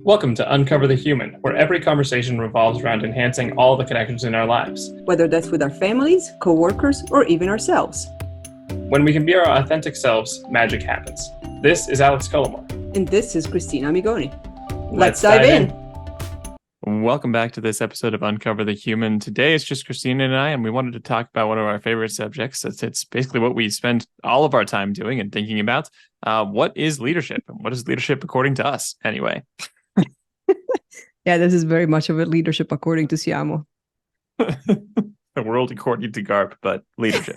Welcome to Uncover the Human, where every conversation revolves around enhancing all the connections in our lives. Whether that's with our families, co-workers, or even ourselves. When we can be our authentic selves, magic happens. This is Alex Cullimore. And this is Cristina Amigoni. Let's dive in. Welcome back to this episode of Uncover the Human. Today it's just Cristina and I, and we wanted to talk about one of our favorite subjects. It's basically what we spend all of our time doing and thinking about. What is leadership? And what is leadership according to us, anyway? Yeah, this is very much of a leadership according to Siamo. The world according to Garp, but leadership.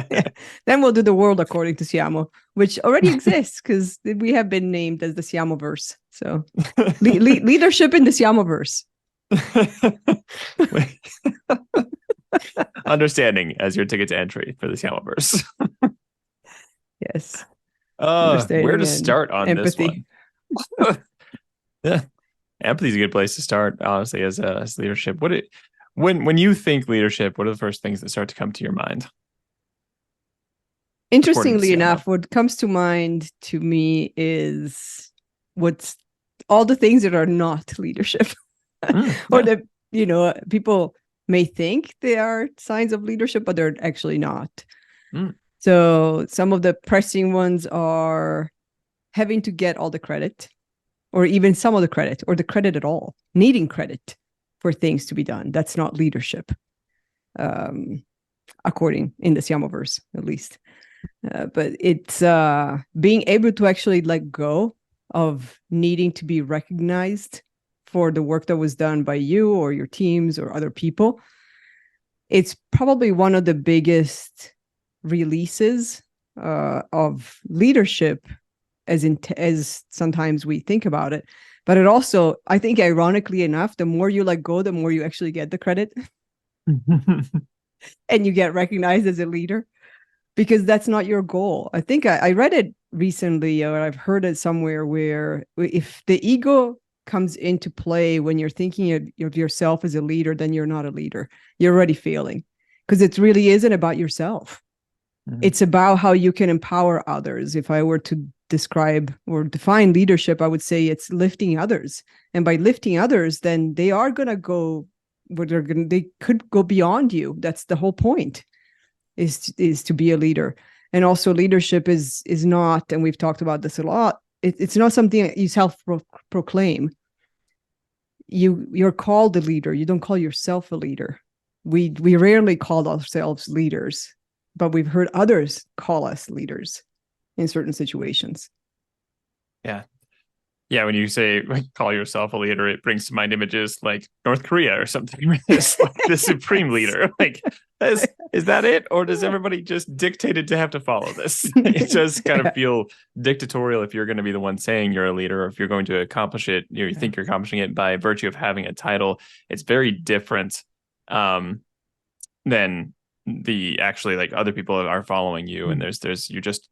Yeah. Then we'll do the world according to Siamo, which already exists because we have been named as the Siamoverse. So leadership in the Siamoverse. Understanding as your ticket to entry for the Siamoverse. Yes. Where to start on empathy. This one? Yeah. Empathy is a good place to start, honestly, as leadership. When you think leadership, what are the first things that start to come to your mind? Interestingly enough, what comes to mind to me is what's all the things that are not leadership, or that people may think they are signs of leadership, but they're actually not. So some of the pressing ones are having to get all the credit, or even some of the credit, or the credit at all, needing credit for things to be done. That's not leadership, according in the Siamoverse, at least. But it's being able to actually let go of needing to be recognized for the work that was done by you or your teams or other people. It's probably one of the biggest releases of leadership, as sometimes we think about it. But it also, I think, ironically enough, the more you let go, the more you actually get the credit. And you get recognized as a leader, because that's not your goal. I think I read it recently, or I've heard it somewhere, where if the ego comes into play when you're thinking of yourself as a leader, then you're not a leader. You're already failing, because it really isn't about yourself. It's about how you can empower others. If I were to describe or define leadership, I would say it's lifting others. And by lifting others, then they are going to go where they could go beyond you. That's the whole point, is to be a leader. And also leadership is not, and we've talked about this a lot, it's not something that you self-proclaim. You're called a leader. You don't call yourself a leader. We rarely call ourselves leaders, but we've heard others call us leaders in certain situations. Yeah, when you say call yourself a leader, it brings to mind images like North Korea or something, where it's like the supreme leader. Like, is that it? Or does everybody just dictated to have to follow this? It does kind of feel dictatorial if you're going to be the one saying you're a leader, or if you're going to accomplish it, you think you're accomplishing it by virtue of having a title. It's very different than the actually, like, other people are following you, and there's you're just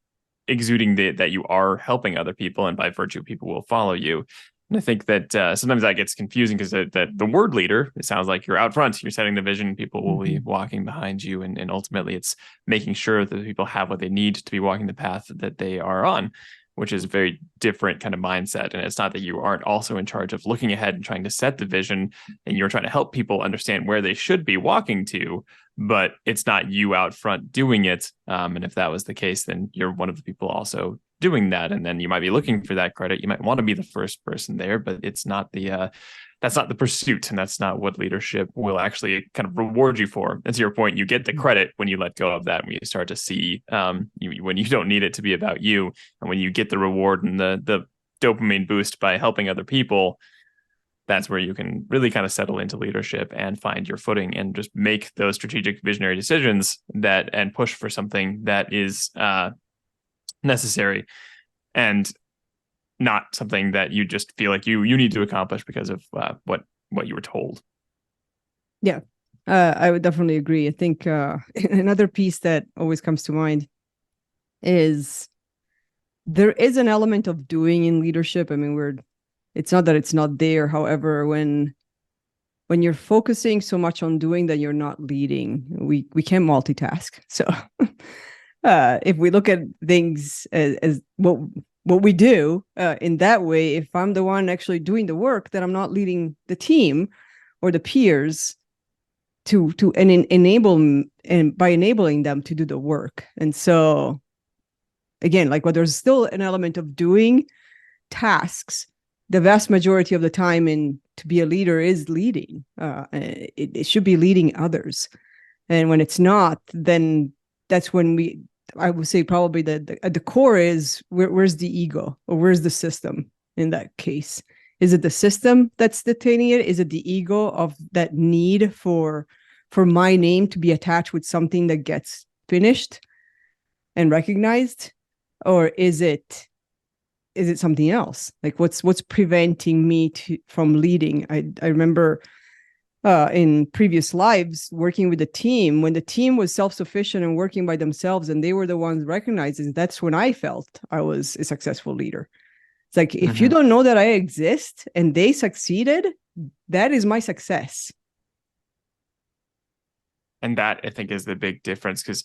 exuding that you are helping other people, and by virtue people will follow you. And I think that sometimes that gets confusing, because the word leader, it sounds like you're out front, you're setting the vision, people will be walking behind you, and ultimately it's making sure that people have what they need to be walking the path that they are on, which is a very different kind of mindset. And it's not that you aren't also in charge of looking ahead and trying to set the vision, and you're trying to help people understand where they should be walking to, but it's not you out front doing it. And if that was the case, then you're one of the people also doing that. And then you might be looking for that credit. You might want to be the first person there, but it's not that's not the pursuit. And that's not what leadership will actually kind of reward you for. And to your point, you get the credit when you let go of that, when you start to see when you don't need it to be about you. And when you get the reward and the dopamine boost by helping other people, that's where you can really kind of settle into leadership and find your footing and just make those strategic visionary decisions and push for something that is necessary, and not something that you just feel like you need to accomplish because of what you were told. Yeah, I would definitely agree. I think another piece that always comes to mind is there is an element of doing in leadership. I mean, it's not that it's not there. However, when you're focusing so much on doing that you're not leading, we can't multitask. So if we look at things as what what we do in that way. If I'm the one actually doing the work, then I'm not leading the team or the peers to enable, and by enabling them to do the work. And so again, like, well, there's still an element of doing tasks. The vast majority of the time to be a leader is leading. It should be leading others. And when it's not, then that's when I would say probably the core is where's the ego, or where's the system in that case? Is it the system that's detaining it? Is it the ego of that need for my name to be attached with something that gets finished and recognized? Or is it something else? Like, what's preventing me from leading? I remember in previous lives working with a team, when the team was self-sufficient and working by themselves and they were the ones recognizing, that's when I felt I was a successful leader. It's like, if you don't know that I exist and they succeeded, that is my success. And that, I think, is the big difference, because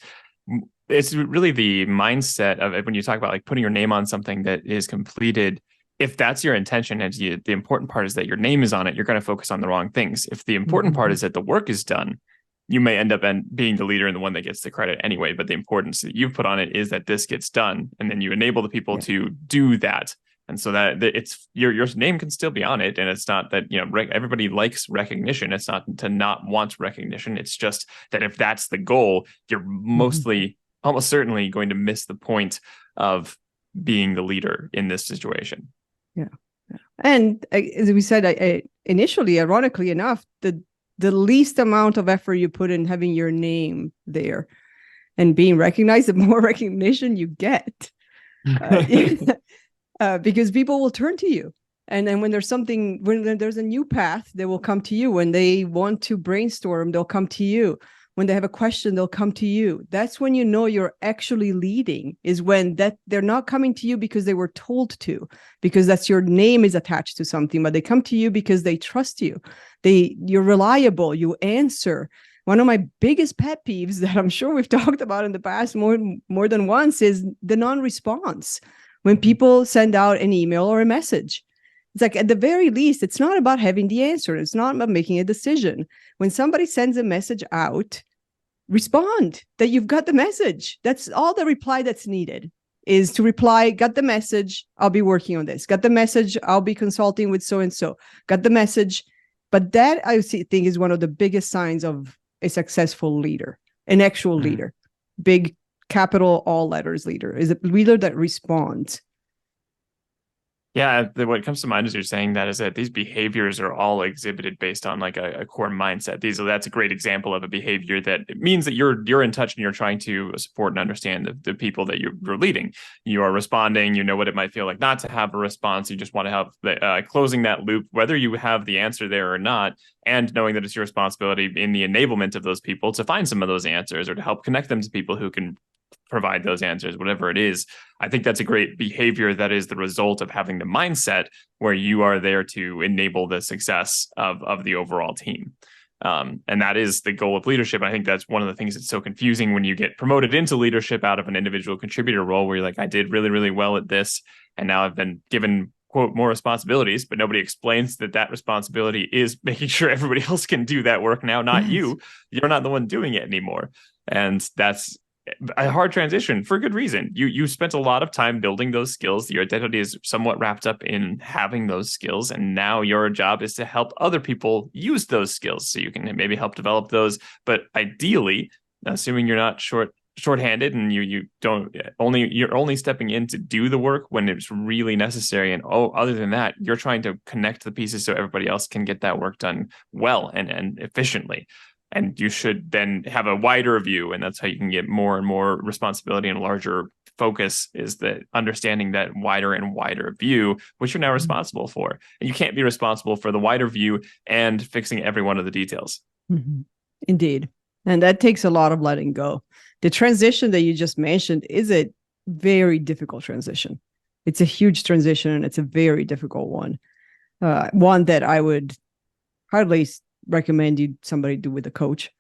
it's really the mindset of it when you talk about like putting your name on something that is completed. If that's your intention, and the important part is that your name is on it, you're going to focus on the wrong things. If the important part is that the work is done, you may end up being the leader and the one that gets the credit anyway. But the importance that you've put on it is that this gets done, and then you enable the people to do that. And so that it's your name can still be on it, and it's not that everybody likes recognition. It's not to not want recognition. It's just that if that's the goal, you're almost certainly going to miss the point of being the leader in this situation. Yeah. And as we said, initially, ironically enough, the least amount of effort you put in having your name there and being recognized, the more recognition you get. Because people will turn to you. And then when there's a new path, they will come to you. When they want to brainstorm, they'll come to you. When they have a question, they'll come to you. That's when you know you're actually leading, is when they're not coming to you because they were told to, because that's your name is attached to something, but they come to you because they trust you. You're reliable, you answer. One of my biggest pet peeves that I'm sure we've talked about in the past more than once is the non-response. When people send out an email or a message, it's like, at the very least, it's not about having the answer. It's not about making a decision. When somebody sends a message out, respond that you've got the message. That's all the reply that's needed, is to reply, got the message, I'll be working on this. Got the message, I'll be consulting with so-and-so. Got the message. But that, I think, is one of the biggest signs of a successful leader, an actual leader. Big capital all letters leader is a leader that responds. Yeah, what comes to mind as you're saying that is that these behaviors are all exhibited based on like a core mindset. That's a great example of a behavior that it means that you're in touch and you're trying to support and understand the people that you're leading. You are responding. You know what it might feel like not to have a response. You just want to have closing that loop, whether you have the answer there or not, and knowing that it's your responsibility in the enablement of those people to find some of those answers or to help connect them to people who can provide those answers, whatever it is. I think that's a great behavior that is the result of having the mindset where you are there to enable the success of the overall team. And that is the goal of leadership. I think that's one of the things that's so confusing when you get promoted into leadership out of an individual contributor role, where you're like, I did really, really well at this, and now I've been given, quote, more responsibilities, but nobody explains that responsibility is making sure everybody else can do that work now, not you. You're not the one doing it anymore. And that's a hard transition for good reason. You spent a lot of time building those skills. Your identity is somewhat wrapped up in having those skills, and now your job is to help other people use those skills so you can maybe help develop those. But ideally, assuming you're not shorthanded and you're only stepping in to do the work when it's really necessary, and other than that, you're trying to connect the pieces so everybody else can get that work done well and efficiently. And you should then have a wider view, and that's how you can get more and more responsibility and a larger focus, is that understanding that wider and wider view, which you're now responsible for. And you can't be responsible for the wider view and fixing every one of the details. Mm-hmm. Indeed. And that takes a lot of letting go. The transition that you just mentioned is a very difficult transition. It's a huge transition, and it's a very difficult one. One that I would hardly recommend somebody do with a coach.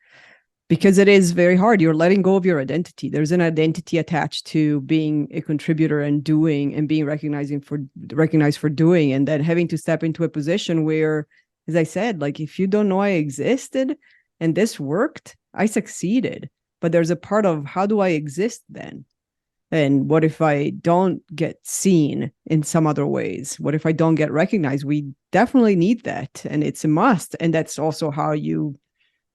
because it is very hard. You're letting go of your identity. There's an identity attached to being a contributor and doing and being recognized for doing, and then having to step into a position where, as I said, like, if you don't know I existed and this worked, I succeeded. But there's a part of, how do I exist then? And what if I don't get seen in some other ways? What if I don't get recognized? We definitely need that, and it's a must. And that's also how you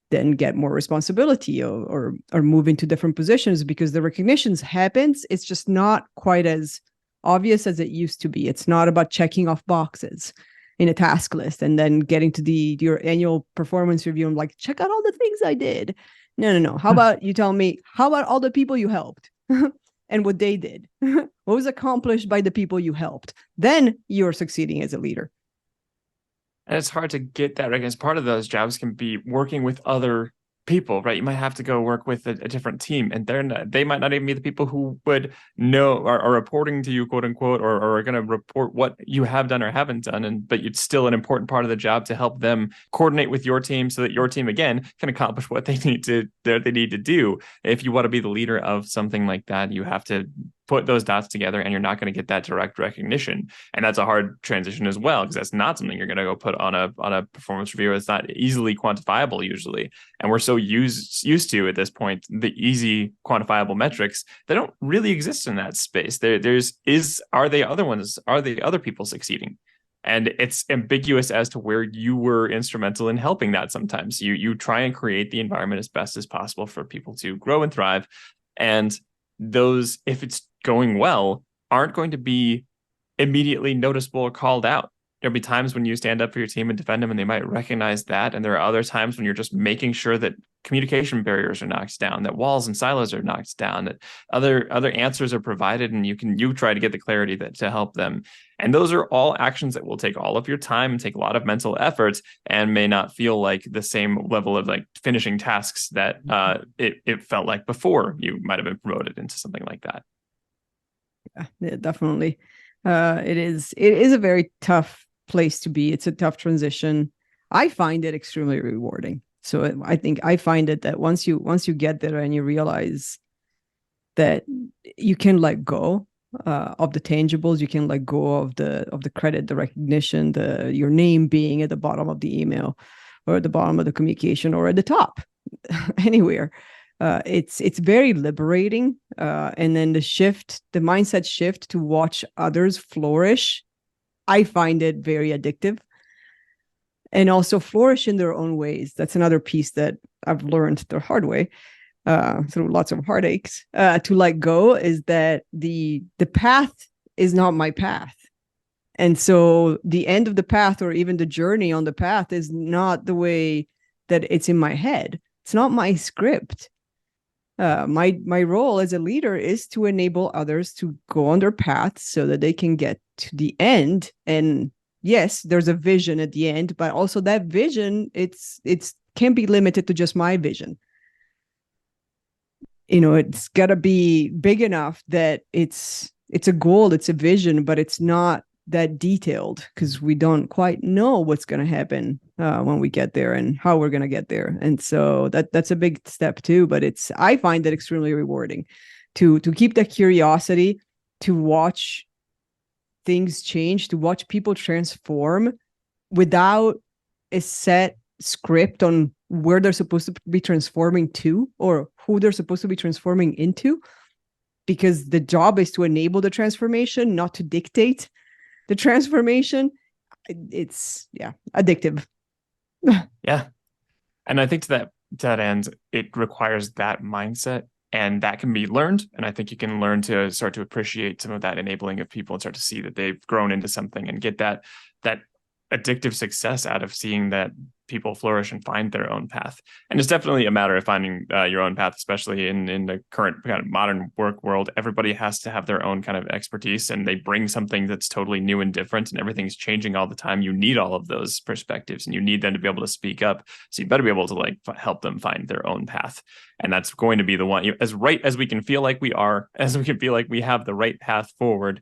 then get more responsibility or move into different positions, because the recognition happens. It's just not quite as obvious as it used to be. It's not about checking off boxes in a task list and then getting to your annual performance review and like, check out all the things I did. No. How about you tell me, how about all the people you helped and what they did? What was accomplished by the people you helped? Then you're succeeding as a leader. And it's hard to get that recognition. Part of those jobs can be working with other people, right? You might have to go work with a different team, and they might not even be the people who would know are reporting to you, quote unquote, or are going to report what you have done or haven't done. But it's still an important part of the job to help them coordinate with your team so that your team, again, can accomplish what they need to do. If you want to be the leader of something like that, you have to put those dots together, and you're not going to get that direct recognition. And that's a hard transition as well, because that's not something you're going to go put on a performance review. It's not easily quantifiable usually. And we're so used to, at this point, the easy quantifiable metrics that don't really exist in that space. Are the other people succeeding? And it's ambiguous as to where you were instrumental in helping that. Sometimes you try and create the environment as best as possible for people to grow and thrive. And those, if it's going well, aren't going to be immediately noticeable or called out. There'll be times when you stand up for your team and defend them, and they might recognize that. And there are other times when you're just making sure that communication barriers are knocked down, that walls and silos are knocked down, that other answers are provided, and you try to get the clarity to help them. And those are all actions that will take all of your time and take a lot of mental effort, and may not feel like the same level of like finishing tasks that it felt like before you might have been promoted into something like that. Yeah, definitely. It is a very tough place to be. It's a tough transition. I find it extremely rewarding. So I think I find it that once you get there and you realize that you can let go of the tangibles, you can let go of the credit, the recognition, your name being at the bottom of the email or at the bottom of the communication or at the top, anywhere. It's very liberating. And then the mindset shift to watch others flourish, I find it very addictive. And also flourish in their own ways. That's another piece that I've learned the hard way, through lots of heartaches, to let go, is that the path is not my path. And so the end of the path, or even the journey on the path, is not the way that it's in my head. It's not my script. My role as a leader is to enable others to go on their path so that they can get to the end. And yes, there's a vision at the end, but also that vision, it's can't be limited to just my vision. It's got to be big enough that it's a goal, it's a vision, but it's not that detailed, because we don't quite know what's going to happen when we get there and how we're going to get there. And so that's a big step too, but I find it extremely rewarding to keep that curiosity, to watch things change, to watch people transform without a set script on where they're supposed to be transforming to or who they're supposed to be transforming into, because the job is to enable the transformation, not to dictate the transformation. It's addictive. Yeah. And I think to that end, it requires that mindset, and that can be learned. And I think you can learn to start to appreciate some of that enabling of people and start to see that they've grown into something, and get that addictive success out of seeing that people flourish and find their own path. And it's definitely a matter of finding your own path, especially in the current kind of modern work world. Everybody has to have their own kind of expertise, and they bring something that's totally new and different, and everything's changing all the time. You need all of those perspectives, and you need them to be able to speak up. So you better be able to help them find their own path. And that's going to be the one, as right as we can feel like we are, as we can feel like we have the right path forward,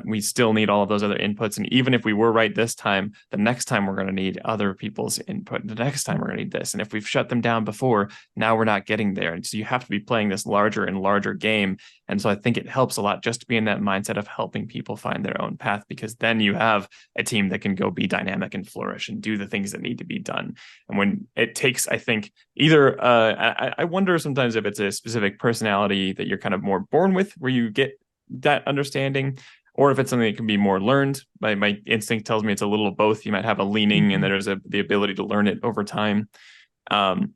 We still need all of those other inputs. And even if we were right this time, the next time we're going to need other people's input. The next time we're going to need this. And if we've shut them down before, now we're not getting there. And so you have to be playing this larger and larger game. And so I think it helps a lot just to be in that mindset of helping people find their own path, because then you have a team that can go be dynamic and flourish and do the things that need to be done. And when it takes, I think, either I wonder sometimes if it's a specific personality that you're kind of more born with, where you get that understanding, or if it's something that can be more learned. My instinct tells me it's a little of both. You might have a leaning and there's the ability to learn it over time. And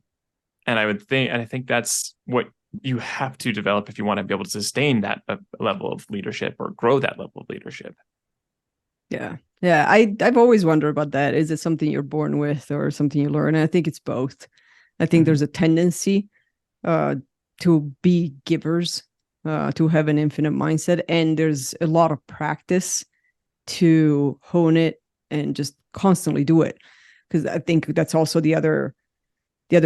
I think that's what you have to develop if you want to be able to sustain that level of leadership or grow that level of leadership. Yeah. Yeah. I've always wondered about that. Is it something you're born with or something you learn? And I think it's both. I think there's a tendency to be givers, to have an infinite mindset. And there's a lot of practice to hone it and just constantly do it. Because I think that's also the other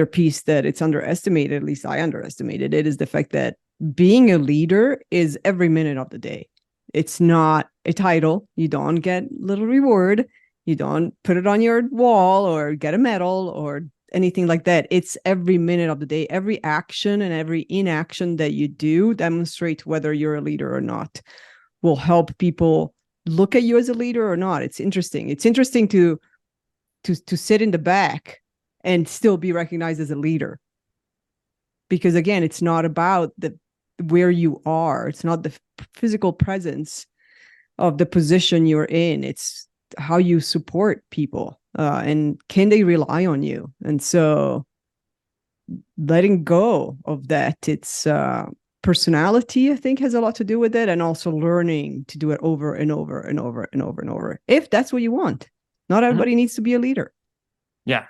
piece that it's underestimated, at least I underestimated it, is the fact that being a leader is every minute of the day. It's not a title. You don't get little reward. You don't put it on your wall or get a medal or anything like that. It's every minute of the day. Every action and every inaction that you do demonstrate whether you're a leader or not, will help people look at you as a leader or not. It's interesting. It's interesting to sit in the back and still be recognized as a leader. Because again, it's not about where you are. It's not the physical presence of the position you're in. It's how you support people. And can they rely on you? And so letting go of that, it's personality, I think, has a lot to do with it, and also learning to do it over and over and over and over and over, if that's what you want. Not everybody needs to be a leader. Yeah.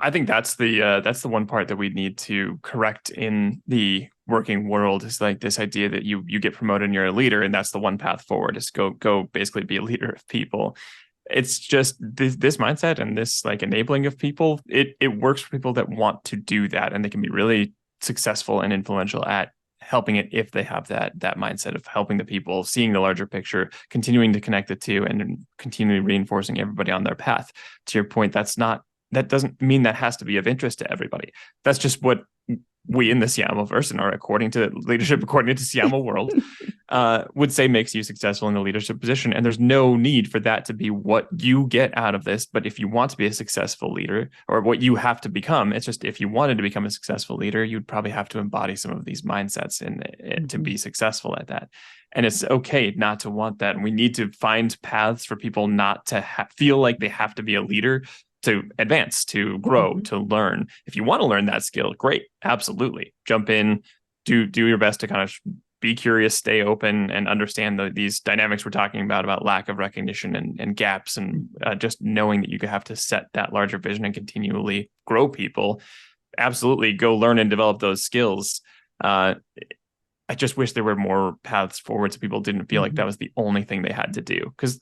I think that's the one part that we need to correct in the working world, is like this idea that you get promoted and you're a leader, and that's the one path forward, is go basically be a leader of people. It's just this mindset and this like enabling of people. It works for people that want to do that, and they can be really successful and influential at helping it if they have that mindset of helping the people, seeing the larger picture, continuing to connect the two, and continually reinforcing everybody on their path. To your point, that doesn't mean that has to be of interest to everybody. That's just what we in the Siamoverse, and according to leadership, according to Siamo world, would say makes you successful in the leadership position. And there's no need for that to be what you get out of this. But if you want to be a successful leader, or what you have to become, it's just, if you wanted to become a successful leader, you'd probably have to embody some of these mindsets and to be successful at that. And it's okay not to want that. And we need to find paths for people not to feel like they have to be a leader to advance, to grow, to learn. If you want to learn that skill, great. Absolutely. Jump in, do your best to kind of be curious, stay open, and understand these dynamics we're talking about lack of recognition and gaps, and just knowing that you have to set that larger vision and continually grow people. Absolutely. Go learn and develop those skills. I just wish there were more paths forward so people didn't feel like that was the only thing they had to do, because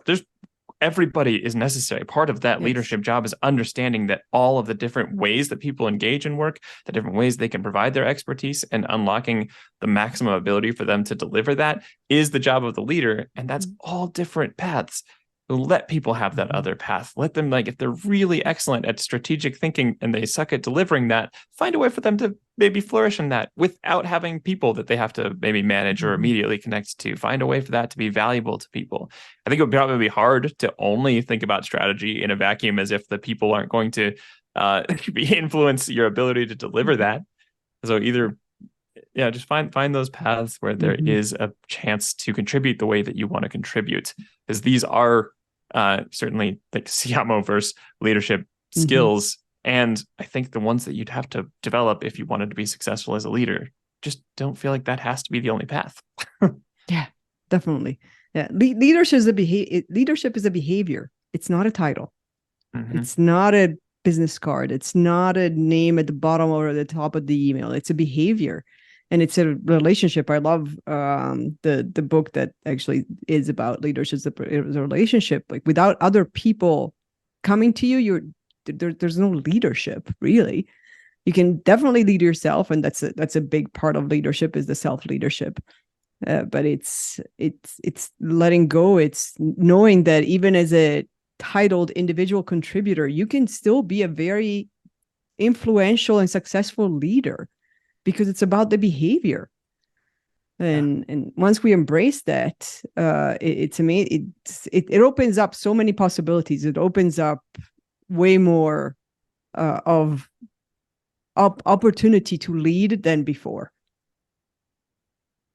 everybody is necessary. Part of that leadership job is understanding that all of the different ways that people engage in work, the different ways they can provide their expertise, and unlocking the maximum ability for them to deliver that is the job of the leader. And that's all different paths. Let people have that other path. Let them, like, if they're really excellent at strategic thinking and they suck at delivering that, find a way for them to maybe flourish in that without having people that they have to maybe manage or immediately connect to. Find a way for that to be valuable to people. I think it would probably be hard to only think about strategy in a vacuum, as if the people aren't going to influence your ability to deliver that. So just find those paths where there is a chance to contribute the way that you want to contribute, because these are certainly like Siamoverse leadership skills. And I think the ones that you'd have to develop if you wanted to be successful as a leader. Just don't feel like that has to be the only path. Yeah, definitely. Yeah, leadership is a behavior. It's not a title. It's not a business card. It's not a name at the bottom or at the top of the email. It's a behavior. And it's a relationship. I love the book that actually is about leadership. It's a relationship. Like, without other people coming to you, there's no leadership, really. You can definitely lead yourself, and that's a big part of leadership, is the self-leadership. but it's letting go. It's knowing that even as a titled individual contributor, you can still be a very influential and successful leader, because it's about the behavior. And once we embrace that, it's amazing. It opens up so many possibilities. It opens up way more of opportunity to lead than before.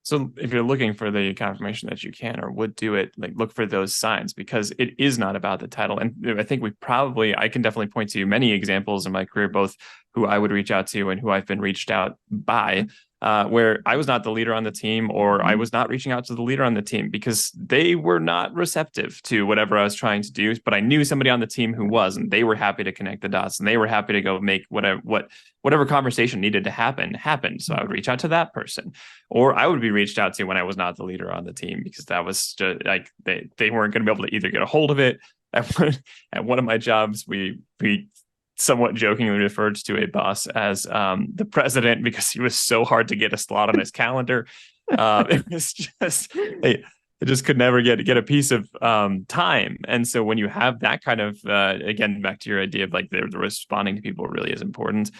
So if you're looking for the confirmation that you can or would do it, like look for those signs, because it is not about the title. And I think I can definitely point to many examples in my career, both who I would reach out to and who I've been reached out by, where I was not the leader on the team, or I was not reaching out to the leader on the team because they were not receptive to whatever I was trying to do. But I knew somebody on the team who was, and they were happy to connect the dots, and they were happy to go make whatever conversation needed to happen. So I would reach out to that person, or I would be reached out to when I was not the leader on the team, because that was just like they weren't going to be able to either get a hold of it. At one of my jobs, we somewhat jokingly referred to a boss as the president, because he was so hard to get a slot on his calendar. It was just it just could never get a piece of time. And so when you have that kind of again, back to your idea of like the responding to people really is important.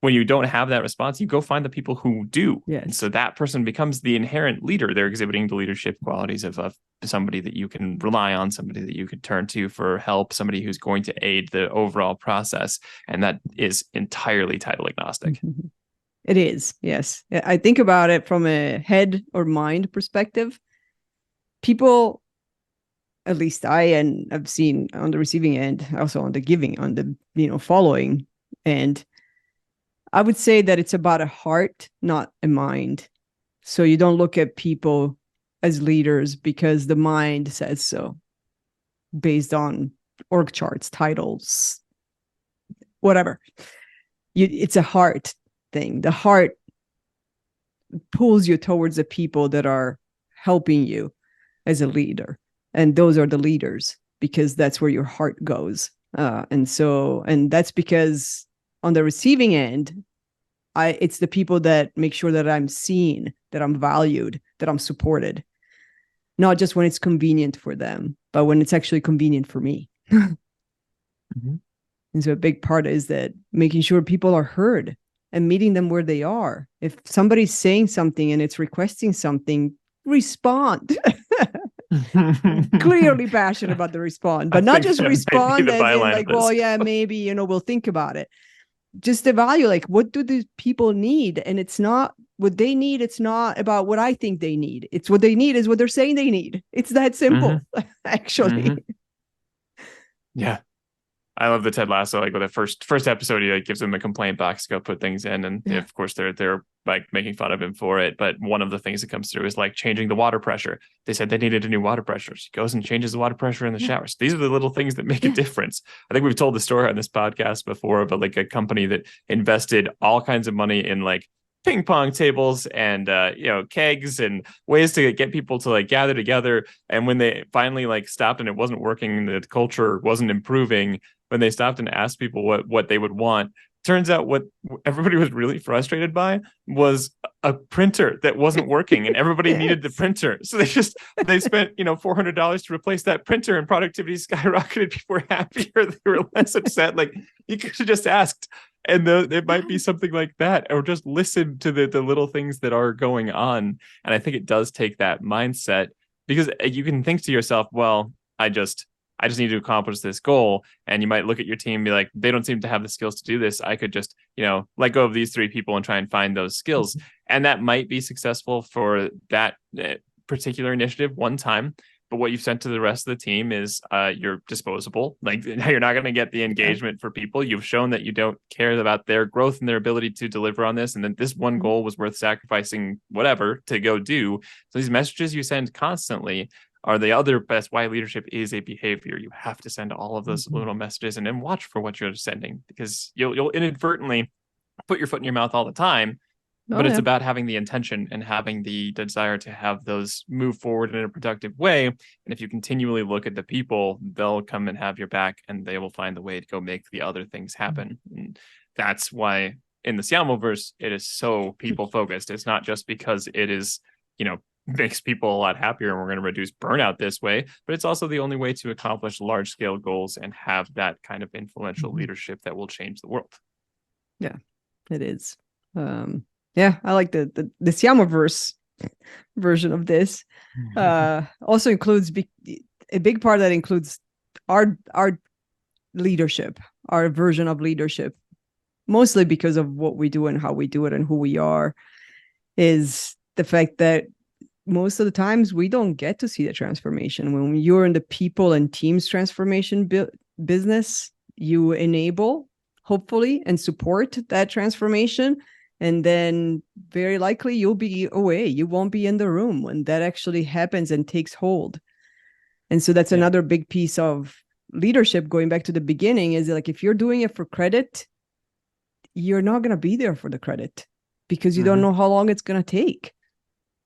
When you don't have that response, you go find the people who do. Yes. And so that person becomes the inherent leader. They're exhibiting the leadership qualities of somebody that you can rely on, somebody that you could turn to for help, somebody who's going to aid the overall process. And that is entirely title agnostic. It is, yes. I think about it from a head or mind perspective. People, at least I've seen on the receiving end, also on the giving, on the following end, I would say that it's about a heart, not a mind. So you don't look at people as leaders because the mind says so, based on org charts, titles, whatever. It's a heart thing. The heart pulls you towards the people that are helping you as a leader. And those are the leaders, because that's where your heart goes. And that's because on the receiving end, it's the people that make sure that I'm seen, that I'm valued, that I'm supported. Not just when it's convenient for them, but when it's actually convenient for me. Mm-hmm. And so a big part is that making sure people are heard and meeting them where they are. If somebody's saying something and it's requesting something, respond. Clearly passionate about the respond, but not just respond as in like, well, yeah, maybe, we'll think about it. Just evaluate, like, what do these people need? And it's not what they need. It's not about what I think they need. It's what they need is what they're saying they need. It's that simple, actually. Mm-hmm. Yeah. I love the Ted Lasso, like with the first episode, he like gives them a complaint box to go put things in. And of course they're like making fun of him for it. But one of the things that comes through is like changing the water pressure. They said they needed a new water pressure. So he goes and changes the water pressure in the showers. These are the little things that make a difference. I think we've told the story on this podcast before, but like a company that invested all kinds of money in like ping pong tables and kegs and ways to get people to like gather together. And when they finally like stopped and it wasn't working, the culture wasn't improving, when they stopped and asked people what they would want, turns out what everybody was really frustrated by was a printer that wasn't working, and everybody needed the printer. So they spent $400 to replace that printer, and productivity skyrocketed. People were happier. They were less upset. Like, you could have just asked. And it might be something like that, or just listen to the little things that are going on. And I think it does take that mindset, because you can think to yourself, well, I just need to accomplish this goal. And you might look at your team and be like, they don't seem to have the skills to do this. I could just, let go of these 3 people and try and find those skills. And that might be successful for that particular initiative one time. But what you've sent to the rest of the team is you're disposable. Like, you're not going to get the engagement for people. You've shown that you don't care about their growth and their ability to deliver on this. And then this one goal was worth sacrificing whatever to go do. So these messages you send constantly are the other best why leadership is a behavior. You have to send all of those little messages and then watch for what you're sending, because you'll inadvertently put your foot in your mouth all the time. But it's about having the intention and having the desire to have those move forward in a productive way. And if you continually look at the people, they'll come and have your back, and they will find the way to go make the other things happen. And that's why in the Siamoverse, it is so people focused. It's not just because it is makes people a lot happier, and we're going to reduce burnout this way. But it's also the only way to accomplish large scale goals and have that kind of influential leadership that will change the world. Yeah, it is. I like the Siamoverse version of this. Also includes a big part that includes our leadership, our version of leadership, mostly because of what we do and how we do it and who we are, is the fact that most of the times we don't get to see the transformation. When you're in the people and teams transformation business, you enable, hopefully, and support that transformation. And then very likely you'll be away. You won't be in the room when that actually happens and takes hold. And so that's another big piece of leadership, going back to the beginning, is like, if you're doing it for credit, you're not going to be there for the credit because you don't know how long it's going to take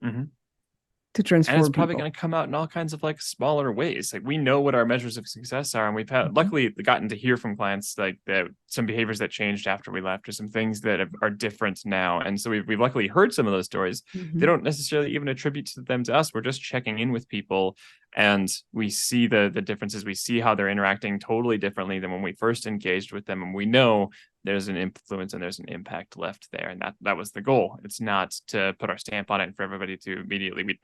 to transform. And it's probably going to come out in all kinds of like smaller ways. Like, we know what our measures of success are, and we've had luckily gotten to hear from clients like that some behaviors that changed after we left, or some things that are different now. And so we've luckily heard some of those stories. They don't necessarily even attribute them to us. We're just checking in with people, and we see the differences. We see how they're interacting totally differently than when we first engaged with them, and we know there's an influence and there's an impact left there. And that was the goal. It's not to put our stamp on it and for everybody to immediately,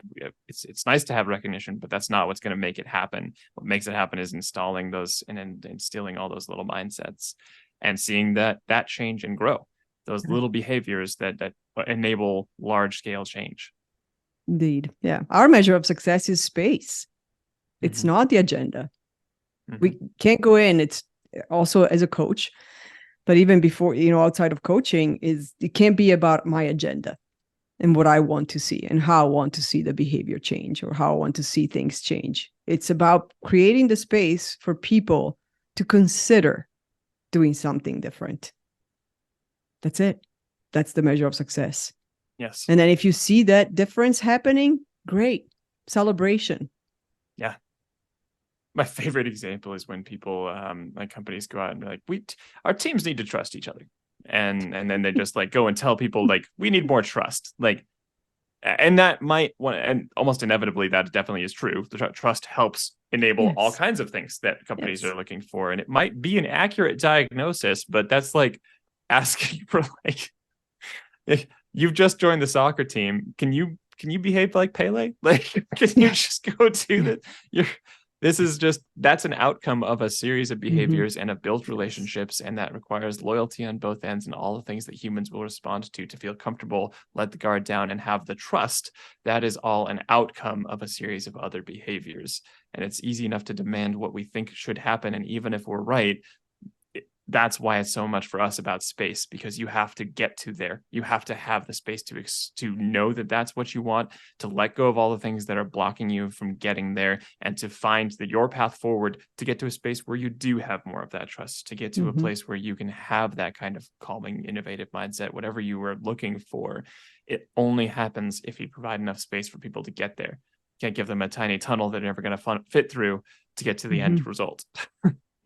it's nice to have recognition, but that's not what's going to make it happen. What makes it happen is installing those and instilling all those little mindsets and seeing that change and grow, those little behaviors that enable large scale change. Indeed. Yeah. Our measure of success is space. It's not the agenda. We can't go in. It's also, as a coach, but even before, outside of coaching, it can't be about my agenda and what I want to see and how I want to see the behavior change or how I want to see things change. It's about creating the space for people to consider doing something different. That's it. That's the measure of success. Yes. And then if you see that difference happening, great. Celebration. Yeah. My favorite example is when people, like companies, go out and be like, our teams need to trust each other. And then they just like go and tell people like, we need more trust. Like, and that might, and almost inevitably that definitely is true. The trust helps enable all kinds of things that companies are looking for. And it might be an accurate diagnosis, but that's like asking for like, you've just joined the soccer team. Can you behave like Pele? Like, can you just go do that? That's an outcome of a series of behaviors and of built relationships, and that requires loyalty on both ends and all the things that humans will respond to feel comfortable, let the guard down, and have the trust. That is all an outcome of a series of other behaviors. And it's easy enough to demand what we think should happen. And even if we're right, that's why it's so much for us about space, because you have to get to there. You have to have the space to know that that's what you want, to let go of all the things that are blocking you from getting there, and to find your path forward to get to a space where you do have more of that trust, to get to a place where you can have that kind of calming, innovative mindset, whatever you were looking for. It only happens if you provide enough space for people to get there. You can't give them a tiny tunnel they're never going to fit through to get to the end result.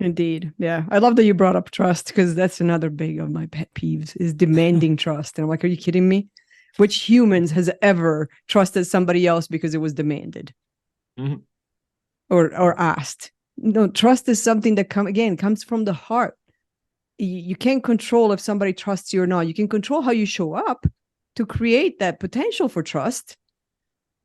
Indeed. Yeah. I love that you brought up trust, because that's another big of my pet peeves, is demanding trust. And I'm like, are you kidding me? Which humans has ever trusted somebody else because it was demanded or asked? No, trust is something that comes from the heart. You can't control if somebody trusts you or not. You can control how you show up to create that potential for trust.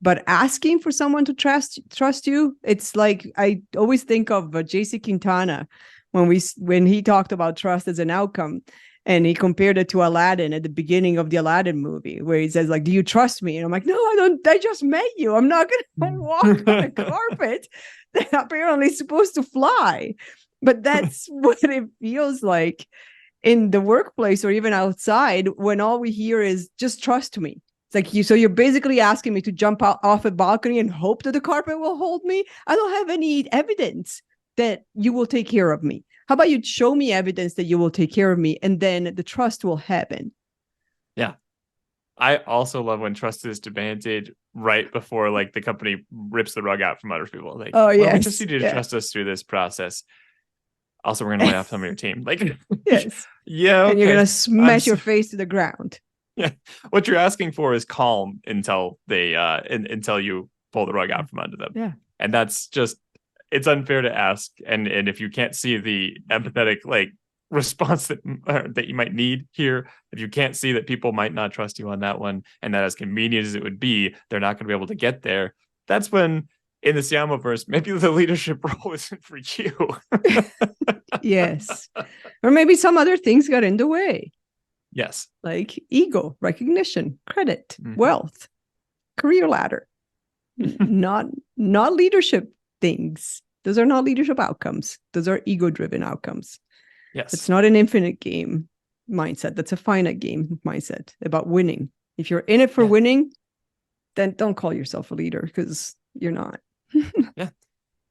But asking for someone to trust you, it's like, I always think of J.C. Quintana when he talked about trust as an outcome, and he compared it to Aladdin at the beginning of the Aladdin movie, where he says like, "Do you trust me?" And I'm like, "No, I don't. I just met you. I'm not going to walk on a carpet that apparently is supposed to fly." But that's what it feels like in the workplace or even outside, when all we hear is just trust me. It's like, so you're basically asking me to jump off a balcony and hope that the carpet will hold me? I don't have any evidence that you will take care of me. How about you show me evidence that you will take care of me, and then the trust will happen. Yeah. I also love when trust is demanded right before like the company rips the rug out from under people. Like, oh yeah, we just need you to trust us through this process. Also, we're going to lay off some of your team. Like, yes. Yeah. Okay. And you're going to smash your face to the ground. Yeah. What you're asking for is calm until until you pull the rug out from under them. Yeah. And that's just, it's unfair to ask. And if you can't see the empathetic like response that you might need here, if you can't see that people might not trust you on that one, and that as convenient as it would be, they're not going to be able to get there, that's when in the Siamoverse, maybe the leadership role isn't for you. Yes. Or maybe some other things got in the way. Yes. Like ego, recognition, credit, wealth, career ladder. not leadership things. Those are not leadership outcomes. Those are ego-driven outcomes. Yes. It's not an infinite game mindset. That's a finite game mindset about winning. If you're in it for winning, then don't call yourself a leader, because you're not. Yeah.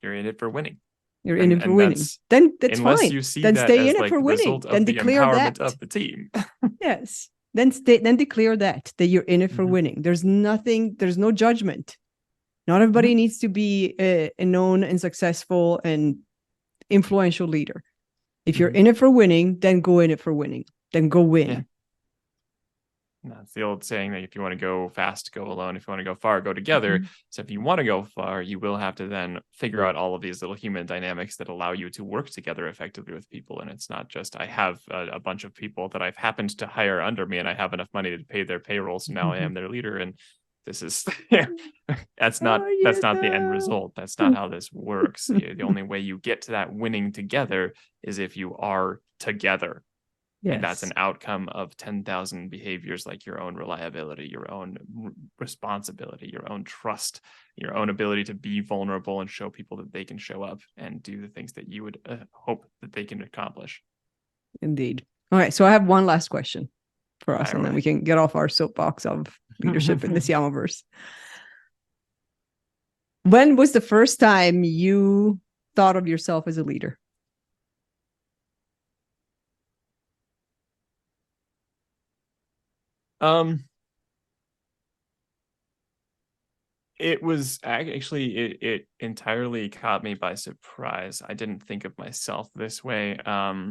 You're in it for winning. You're in it for winning. Then that's unless fine. you see then that stay as in it like for the winning. result of Then the declare empowerment that of the team. Yes. Then declare that you're in it for winning. There's no judgment. Not everybody needs to be a known and successful and influential leader. If you're in it for winning, then go in it for winning. Then go win. Yeah. That's the old saying that if you want to go fast, go alone. If you want to go far, go together. So if you want to go far, you will have to then figure out all of these little human dynamics that allow you to work together effectively with people. And it's not just I have a bunch of people that I've happened to hire under me, and I have enough money to pay their payrolls, and now I am their leader. And this is that's not the end result. That's not how this works. The only way you get to that winning together is if you are together. Yes. And that's an outcome of 10,000 behaviors, like your own reliability, your own responsibility, your own trust, your own ability to be vulnerable and show people that they can show up and do the things that you would hope that they can accomplish. Indeed. All right. So I have one last question for us, and then we can get off our soapbox of leadership in the Siamoverse. When was the first time you thought of yourself as a leader? It was actually, it entirely caught me by surprise. I didn't think of myself this way.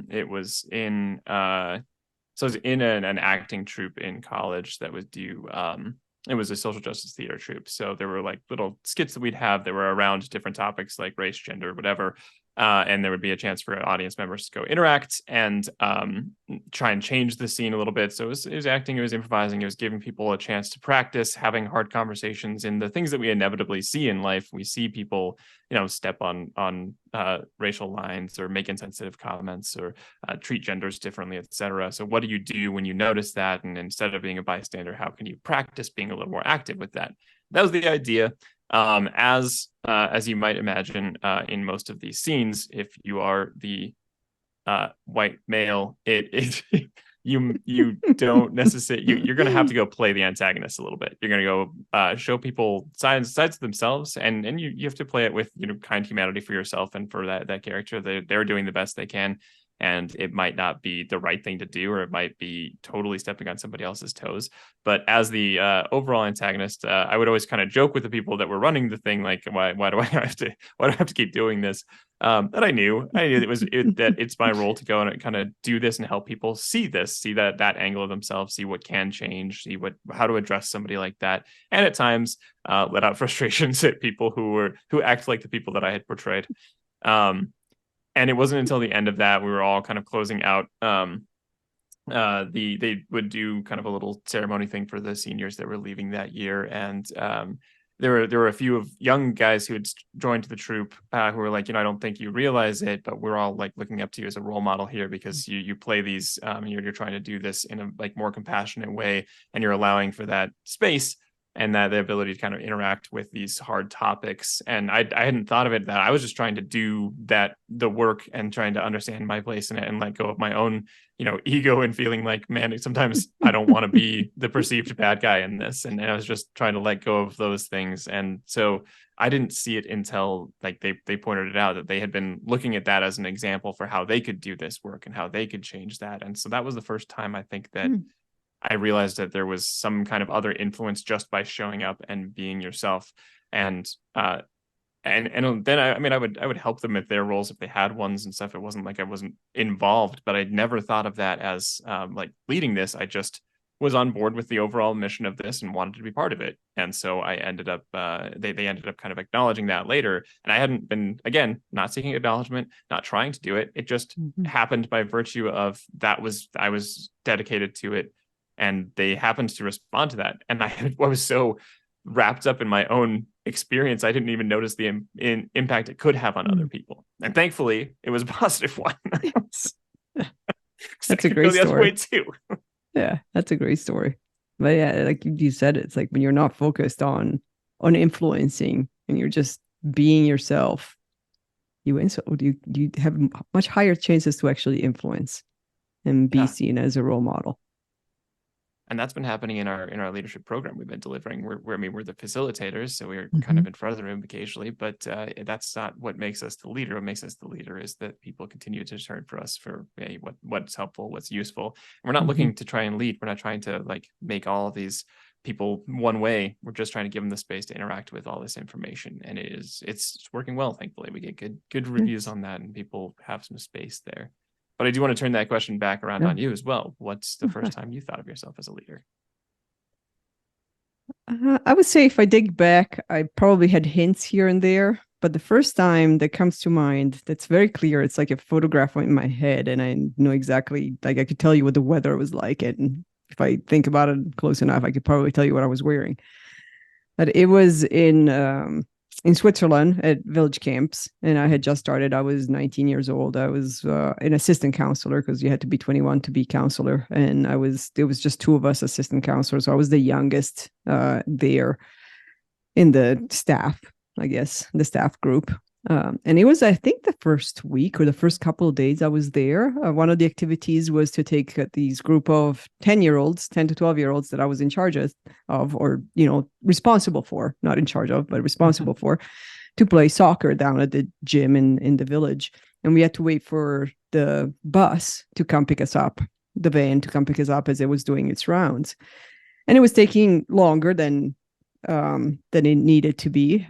It was in so I was in an acting troupe in college that was due. It was a social justice theater troupe. So there were like little skits that we'd have that were around different topics like race, gender, whatever. And there would be a chance for audience members to go interact and try and change the scene a little bit. So it was acting, it was improvising, it was giving people a chance to practice having hard conversations in the things that we inevitably see in life. We see people, step on racial lines or make insensitive comments or treat genders differently, etc. So what do you do when you notice that? And instead of being a bystander, how can you practice being a little more active with that? That was the idea. As you might imagine, in most of these scenes, if you are the white male, you don't necessarily you're going to have to go play the antagonist a little bit. You're going to go show people sides of themselves, and you have to play it with kind humanity for yourself and for that character. They're doing the best they can. And it might not be the right thing to do, or it might be totally stepping on somebody else's toes. But as the overall antagonist, I would always kind of joke with the people that were running the thing, like, why do I have to keep doing this? That I knew that it's my role to go and kind of do this and help people see that angle of themselves, see what can change, see how to address somebody like that, and at times let out frustrations at people who act like the people that I had portrayed. And it wasn't until the end of that we were all kind of closing out. They would do kind of a little ceremony thing for the seniors that were leaving that year, and there were a few of young guys who had joined the troupe who were like, I don't think you realize it, but we're all like looking up to you as a role model here, because you play these, you're trying to do this in a like more compassionate way, and you're allowing for that space and that the ability to kind of interact with these hard topics. And I hadn't thought of it that I was just trying to do the work and trying to understand my place in it and let go of my own, ego, and feeling like, man, sometimes I don't want to be the perceived bad guy in this. And I was just trying to let go of those things. And so I didn't see it until like they pointed it out that they had been looking at that as an example for how they could do this work and how they could change that. And so that was the first time I think that I realized that there was some kind of other influence just by showing up and being yourself. And then I would help them with their roles if they had ones and stuff. It wasn't like I wasn't involved, but I'd never thought of that as like leading this. I just was on board with the overall mission of this and wanted to be part of it. And so I ended up, they ended up kind of acknowledging that later. And I hadn't been, again, not seeking acknowledgement, not trying to do it. It just happened by virtue of I was dedicated to it, and they happened to respond to that. And I was so wrapped up in my own experience, I didn't even notice the impact it could have on other people. And thankfully, it was a positive one. That's a great story too. Yeah, that's a great story. But yeah, like you said, it's like when you're not focused on influencing and you're just being yourself, you have much higher chances to actually influence and be seen as a role model. And that's been happening in our leadership program we've been delivering. We're the facilitators, so we're kind of in front of the room occasionally, but that's not what makes us the leader. What makes us the leader is that people continue to turn for us for what's helpful, what's useful. And we're not looking to try and lead. We're not trying to like make all of these people one way. We're just trying to give them the space to interact with all this information, and it's working well. Thankfully, we get good reviews on that, and people have some space there. But I do want to turn that question back around on you as well. What's the first time you thought of yourself as a leader? I would say if I dig back, I probably had hints here and there. But the first time that comes to mind, that's very clear. It's like a photograph in my head. And I know exactly, like I could tell you what the weather was like. And if I think about it close enough, I could probably tell you what I was wearing. But it was in Switzerland at village camps, and I had just started. I was 19 years old. I was an assistant counselor because you had to be 21 to be counselor, and there was just two of us assistant counselors. So I was the youngest there in the staff, I guess, the staff group. And it was, I think, the first week or the first couple of days I was there. One of the activities was to take these group of 10 to 12-year-olds that I was in charge of, or, responsible for, not in charge of, but responsible for, to play soccer down at the gym in the village. And we had to wait for the bus to come pick us up, the van to come pick us up as it was doing its rounds. And it was taking longer than it needed to be.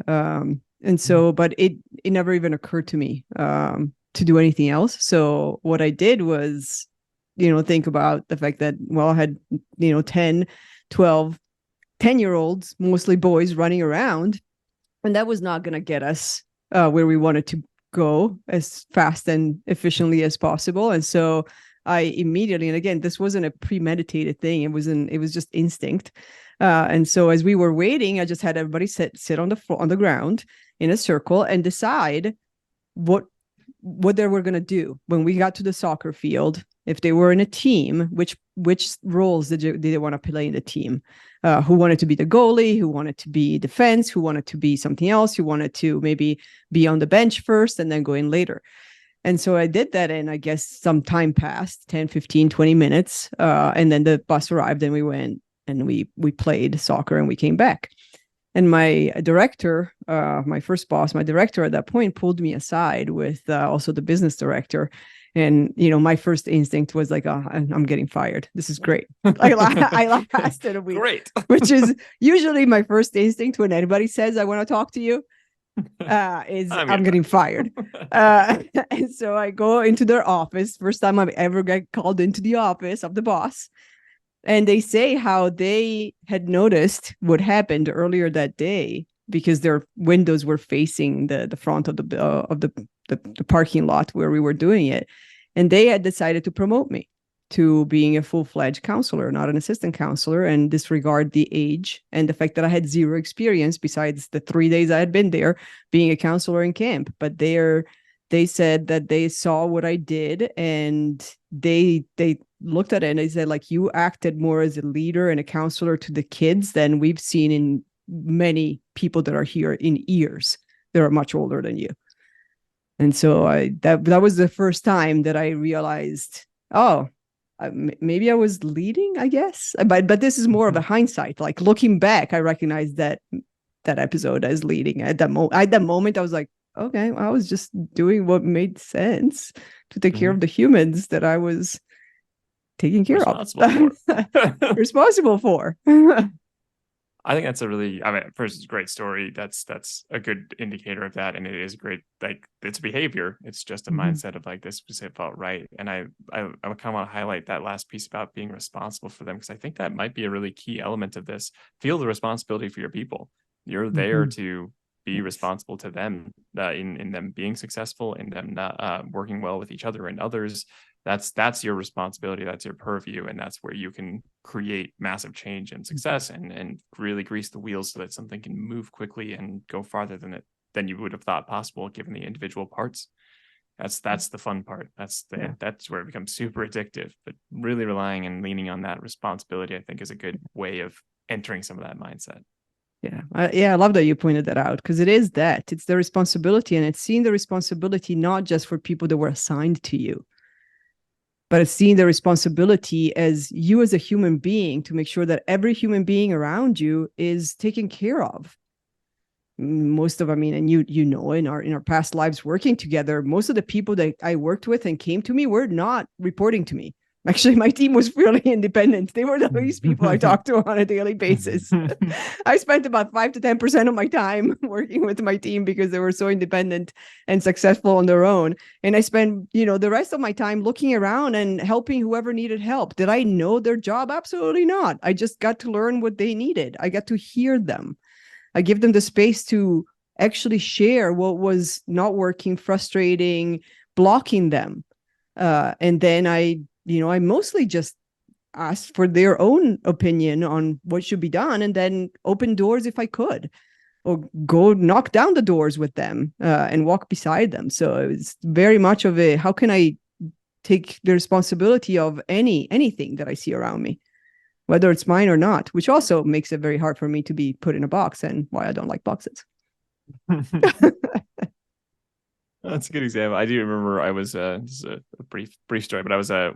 And so, but it never even occurred to me to do anything else. So what I did was, think about the fact that, well, I had, 10, 12, 10-year-olds, mostly boys running around. And that was not going to get us where we wanted to go as fast and efficiently as possible. And so I immediately, and again, this wasn't a premeditated thing. It was just instinct. And so as we were waiting, I just had everybody sit on the ground in a circle and decide what they were going to do when we got to the soccer field. If they were in a team, which roles did they want to play in the team? Who wanted to be the goalie? Who wanted to be defense? Who wanted to be something else? Who wanted to maybe be on the bench first and then go in later? And so I did that, and I guess some time passed, 10, 15, 20 minutes. And then the bus arrived and we went and we played soccer and we came back. And my director, my first boss, my director at that point pulled me aside with also the business director. And, my first instinct was like, oh, I'm getting fired. This is great. I lasted a week, great. Which is usually my first instinct when anybody says, I want to talk to you, is I'm getting fired. And so I go into their office. First time I've ever got called into the office of the boss. And they say how they had noticed what happened earlier that day because their windows were facing the front of the parking lot where we were doing it. And they had decided to promote me to being a full-fledged counselor, not an assistant counselor, and disregard the age and the fact that I had zero experience besides the 3 days I had been there being a counselor in camp. But they said that they saw what I did and they looked at it and they said, like, you acted more as a leader and a counselor to the kids than we've seen in many people that are here in years that are much older than you. And so that was the first time that I realized, maybe I was leading, I guess. But this is more of a hindsight. Like looking back, I recognize that episode as leading. At that moment, I was like, okay, I was just doing what made sense to take care of the humans that I was taking care of. Responsible for. I think that's a really, I mean, first, it's a great story. That's a good indicator of that. And it is great, like, it's behavior. It's just a mindset of like, this was, it felt right. And I kind of want to highlight that last piece about being responsible for them, because I think that might be a really key element of this. Feel the responsibility for your people. You're there to be responsible to them, in them being successful, in them not working well with each other and others. That's your responsibility. That's your purview. And that's where you can create massive change and success, and really grease the wheels so that something can move quickly and go farther than you would have thought possible, given the individual parts. That's the fun part. That's where it becomes super addictive. But really relying and leaning on that responsibility, I think, is a good way of entering some of that mindset. Yeah. I love that you pointed that out, because it's the responsibility, and it's seeing the responsibility not just for people that were assigned to you, but it's seeing the responsibility as you as a human being to make sure that every human being around you is taken care of. Most of, and you know, in our past lives working together, most of the people that I worked with and came to me were not reporting to me. Actually, my team was really independent. They were the least people I talked to on a daily basis. I spent about 5 to 10% of my time working with my team because they were so independent and successful on their own. And I spent, the rest of my time looking around and helping whoever needed help. Did I know their job? Absolutely not. I just got to learn what they needed. I got to hear them. I give them the space to actually share what was not working, frustrating, blocking them. And then I mostly just asked for their own opinion on what should be done, and then open doors if I could, or go knock down the doors with them and walk beside them. So it was very much of a, how can I take the responsibility of anything that I see around me, whether it's mine or not, which also makes it very hard for me to be put in a box, and why I don't like boxes. That's a good example. I do remember I was this is a brief story, but I was a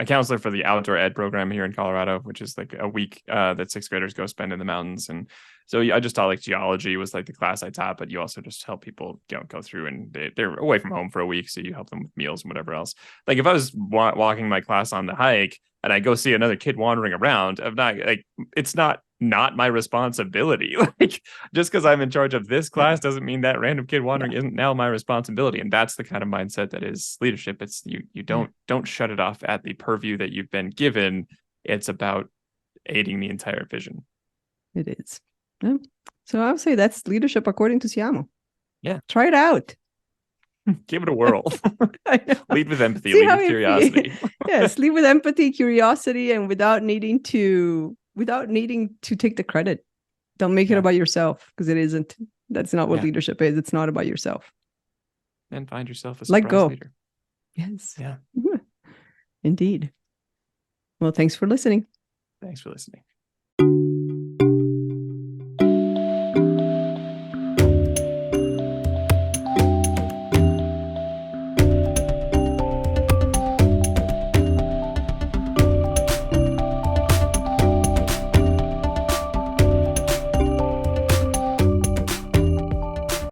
counselor for the outdoor ed program here in Colorado, which is like a week that sixth graders go spend in the mountains. And so I just taught, like, geology was like the class I taught, but you also just help people go through, and they're away from home for a week, so you help them with meals and whatever else. Like, if I was walking my class on the hike and I go see another kid wandering around, I'm not like, it's not my responsibility. Like, just because I'm in charge of this class doesn't mean that random kid wandering isn't now my responsibility. And that's the kind of mindset that is leadership. It's you don't shut it off at the purview that you've been given. It's about aiding the entire vision. It is. Yeah. So I would say that's leadership according to Siamo. Yeah. Try it out. Give it a whirl. Lead with empathy, lead with curiosity. Yes, lead with empathy, curiosity, and without needing to take the credit. Don't make it about yourself, because it isn't. That's not what leadership is. It's not about yourself. And find yourself a Let go. leader. Yes. Yeah. Indeed. Well, thanks for listening. Thanks for listening.